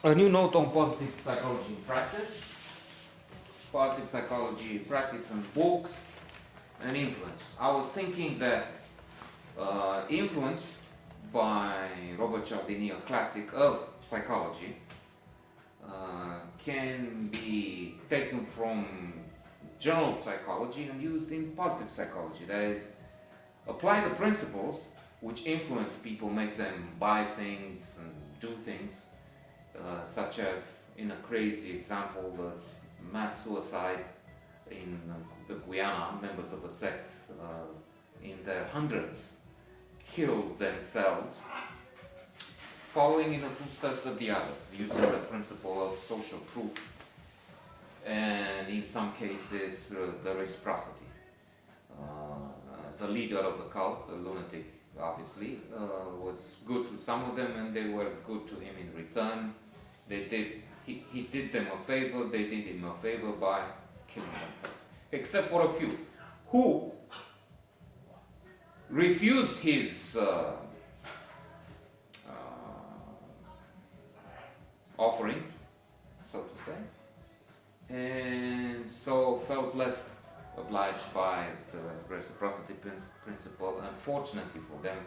A new note on positive psychology in practice. Positive psychology practice and books and influence. I was thinking that Influence by Robert Cialdini, a classic of psychology, can be taken from general psychology and used in positive psychology. That is, apply the principles which influence people, make them buy things and do things, such as, in a crazy example, the mass suicide in the Guyana. Members of a sect in their hundreds killed themselves, following in the footsteps of the others, using the principle of social proof, and in some cases the reciprocity. The leader of the cult, the lunatic, obviously, was good to some of them, and they were good to him in return. He did them a favor, they did him a favor by killing themselves. Except for a few who refused his offerings, so to say, and so felt less obliged by the reciprocity principle, unfortunately for them,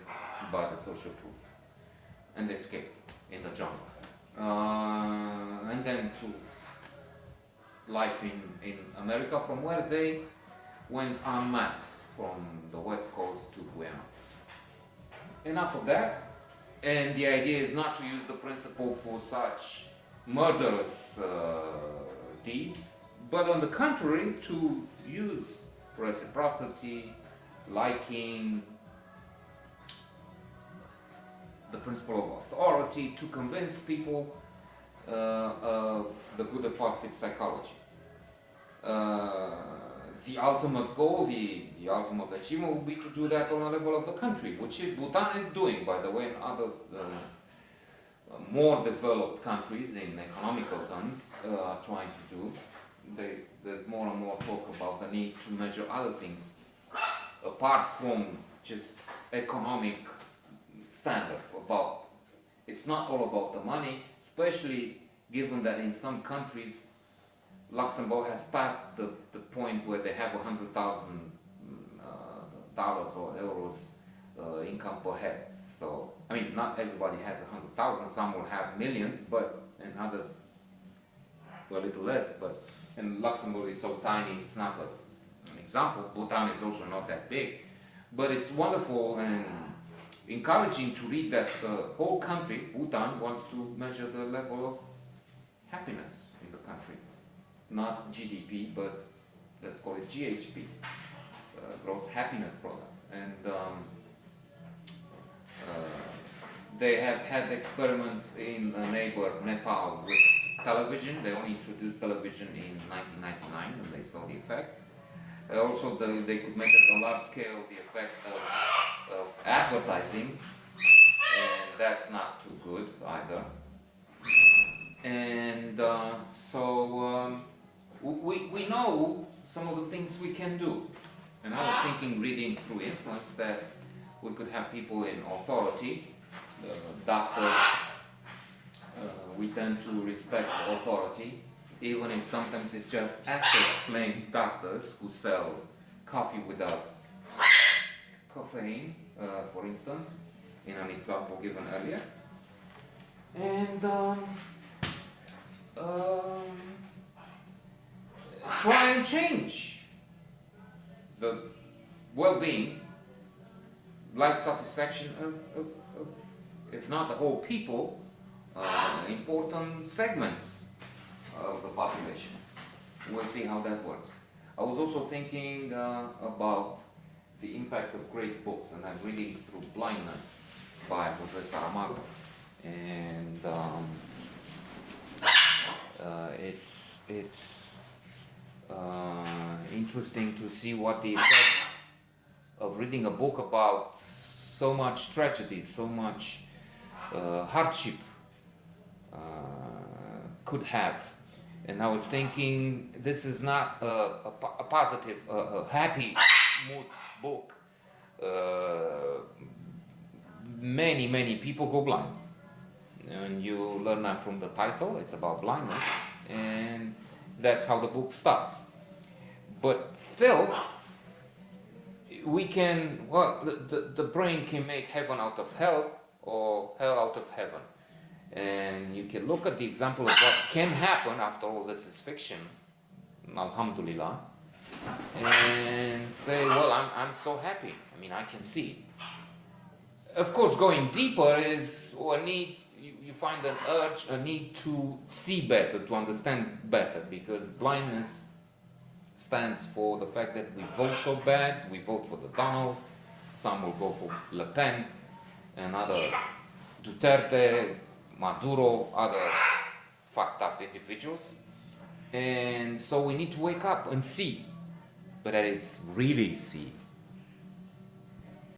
by the social proof, and escaped in the jungle. And then to life in America, from where they went en masse from the west coast to Guyana. Enough of that, and the idea is not to use the principle for such murderous deeds, but on the contrary, to use reciprocity, liking, the principle of authority to convince people of the good of positive psychology. The ultimate goal, the ultimate achievement will be to do that on a level of the country, which Bhutan is doing, by the way, and other more developed countries in economical terms are trying to do. There's more and more talk about the need to measure other things apart from just economic standard. It's not all about the money, especially given that in some countries Luxembourg has passed the point where they have $100,000 or euros income per head. So, I mean, not everybody has 100,000, some will have millions, and others a little less, and Luxembourg is so tiny, it's not an example. Bhutan is also not that big, but it's wonderful and encouraging to read that the whole country, Bhutan, wants to measure the level of happiness in the country. Not GDP, but let's call it GHP, gross happiness product. And they have had experiments in a neighbor, Nepal, with television. They only introduced television in 1999, and they saw the effects. Also, they could measure on a large scale the effect of advertising, and that's not too good either. And so we know some of the things we can do. And I was thinking, reading through Influence, that we could have people in authority, the doctors. We tend to respect authority, even if sometimes it's just actors playing doctors who sell coffee without caffeine, for instance, in an example given earlier. And try and change the well-being, life satisfaction of, if not the whole people, important segments of the population. We'll see how that works. I was also thinking about the impact of great books, and I'm reading through Blindness by Jose Saramago, and it's interesting to see what the effect of reading a book about so much tragedy, so much hardship could have. And I was thinking, this is not a positive, a happy mood book. Many people go blind, and you learn that from the title. It's about blindness, and that's how the book starts. But still, we can, well, the brain can make heaven out of hell or hell out of heaven. And you can look at the example of what can happen after all this is fiction, alhamdulillah, and say, well, I'm so happy. I mean, I can see. Of course, going deeper is a need, you find an urge, a need to see better, to understand better, because blindness stands for the fact that we vote so bad, we vote for the Donald, some will go for Le Pen, another Duterte, Maduro, other fucked up individuals. And so we need to wake up and see, but that is really see.